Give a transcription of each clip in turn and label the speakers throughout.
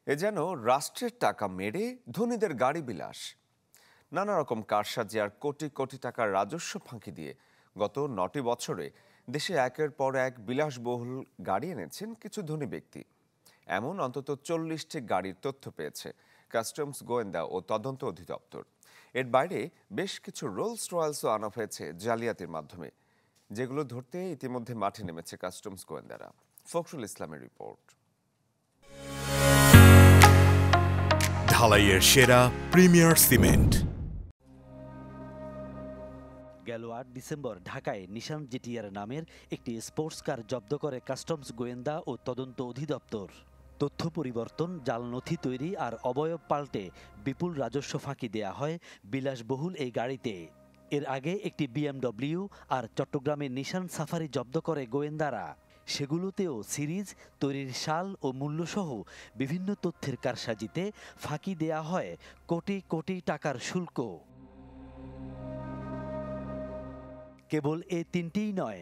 Speaker 1: এ যেন রাষ্ট্রের টাকা মেরে ধনীদের গাড়ি বিলাস। নানা রকম কারসাজি আর কোটি কোটি টাকার রাজস্ব ফাঁকি দিয়ে গত ৯টি বছরে দেশে একের পর এক বিলাসবহুল গাড়ি এনেছেন কিছু ধনী ব্যক্তি। এমন অন্তত ৪০টি গাড়ির তথ্য পেয়েছে কাস্টমস গোয়েন্দা ও তদন্ত অধিদপ্তর। এর বাইরে বেশ কিছু রোলস রয়েলসও আনা হয়েছে জালিয়াতির মাধ্যমে, যেগুলো ধরতে ইতিমধ্যে মাঠে নেমেছে কাস্টমস গোয়েন্দারা। ফখরুল ইসলামের রিপোর্ট।
Speaker 2: ঢালাইয়ের সেরা প্রিমিয়ার সিমেন্ট।
Speaker 3: গেল ৮ ডিসেম্বর ঢাকায় নিশান জিটিআর নামের একটি স্পোর্টস কার জব্দ করে কাস্টমস গোয়েন্দা ও তদন্ত অধিদপ্তর। তথ্য পরিবর্তন, জাল নথি তৈরি আর অবয়ব পাল্টে বিপুল রাজস্ব ফাঁকি দেয়া হয় বিলাসবহুল এই গাড়িতে। এর আগে একটি বিএমডব্লিউ আর চট্টগ্রামের নিশান সাফারি জব্দ করে গোয়েন্দারা। সেগুলোতেও সিরিজ, তৈরির সাল ও মূল্যসহ বিভিন্ন তথ্যের কারসাজিতে ফাঁকি দেয়া হয় কোটি কোটি টাকার শুল্ক। কেবল এই তিনটিই নয়,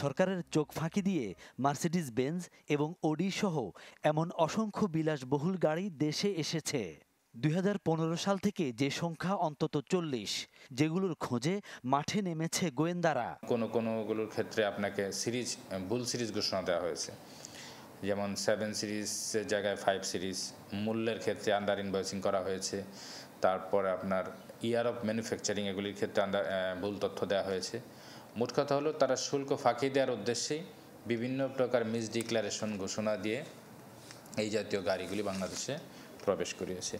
Speaker 3: সরকারের চোখ ফাঁকি দিয়ে মার্সিডিজ বেঞ্জ এবং অডি সহ এমন অসংখ্য বিলাসবহুল গাড়ি দেশে এসেছে। ২০১৫ সাল থেকে যে সংখ্যা অন্তত ৪০, যেগুলোর খোঁজে মাঠে নেমেছে গোয়েন্দারা।
Speaker 4: কোনোগুলোর ক্ষেত্রে আপনাকে সিরিজ ভুল সিরিজ ঘোষণা দেওয়া হয়েছে, যেমন 7 সিরিজের জায়গায় 5 সিরিজ। মূল্যের ক্ষেত্রে আন্ডার ইনভয়েসিং করা হয়েছে। তারপরে আপনার ইয়ার অফ ম্যানুফ্যাকচারিং এগুলির ক্ষেত্রে ভুল তথ্য দেওয়া হয়েছে। মোট কথা হলো, তারা শুল্ক ফাঁকি দেওয়ার উদ্দেশ্যেই বিভিন্ন প্রকার মিস ডিক্লারেশন ঘোষণা দিয়ে এই জাতীয় গাড়িগুলি বাংলাদেশে প্রবেশ করিয়েছে।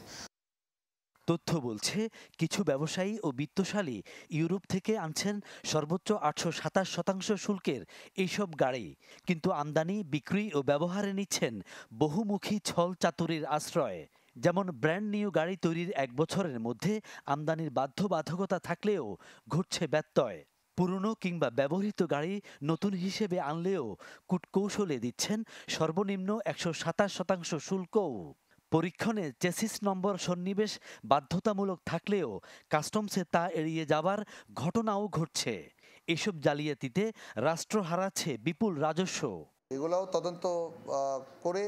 Speaker 3: তথ্য বলছে, কিছু ব্যবসায়ী ও বিত্তশালী ইউরোপ থেকে আনছেন সর্বোচ্চ ৮২৭% শুল্কের এইসব গাড়ি, কিন্তু আমদানি, বিক্রি ও ব্যবহারে নিচ্ছেন বহুমুখী ছল চাতুরির আশ্রয়। যেমন ব্র্যান্ড নিউ গাড়ি তৈরির ১ বছরের মধ্যে আমদানির বাধ্যবাধকতা থাকলেও ঘটছে ব্যত্যয়। পুরনো কিংবা ব্যবহৃত গাড়ি নতুন হিসেবে আনলেও কূটকৌশলে দিচ্ছেন সর্বনিম্ন ১২৭% শুল্কও। পরীক্ষণে চেসিস নম্বর সন্নিবেশ বাধ্যতামূলক থাকলেও কাস্টমসে তা এড়িয়ে যাবার ঘটনাও ঘটছে। এসব জালিয়াতিতে রাষ্ট্র হারাচ্ছে বিপুল রাজস্ব।
Speaker 5: এগুলোও তদন্ত করে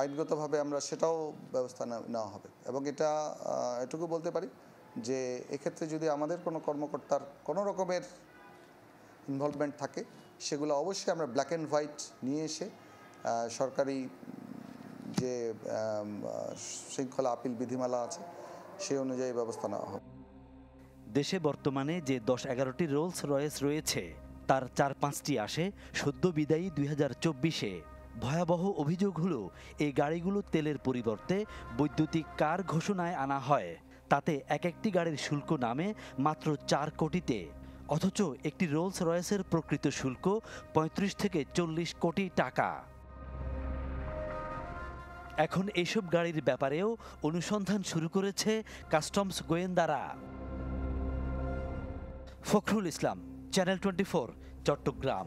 Speaker 5: আইনগতভাবে আমরা সেটাও ব্যবস্থা নেওয়া হবে। এবং এটুকু বলতে পারি যে এক্ষেত্রে যদি আমাদের কোনো কর্মকর্তার কোনো রকমের ইনভলভমেন্ট থাকে, সেগুলো অবশ্যই আমরা ব্ল্যাক অ্যান্ড হোয়াইট নিয়ে এসে সরকারি যে শৃঙ্খলা আপিল বিধিমালা আছে সেই অনুযায়ী ব্যবস্থা নেওয়া হবে।
Speaker 3: দেশে বর্তমানে যে ১০-১১টি রোলস রয়েস রয়েছে, তার ৪-৫টি আসে সদ্য বিদায়ী ২০২৪-এ। ভয়াবহ অভিযোগ হলো, এই গাড়িগুলো তেলের পরিবর্তে বৈদ্যুতিক কার ঘোষণায় আনা হয়। তাতে এক একটি গাড়ির শুল্ক নামে মাত্র ৪ কোটিতে, অথচ একটি রোলস রয়েসের প্রকৃত শুল্ক ৩৫ থেকে ৪০ কোটি টাকা। এখন এসব গাড়ির ব্যাপারেও অনুসন্ধান শুরু করেছে কাস্টমস গোয়েন্দারা। ফখরুল ইসলাম, চ্যানেল 24, চট্টগ্রাম।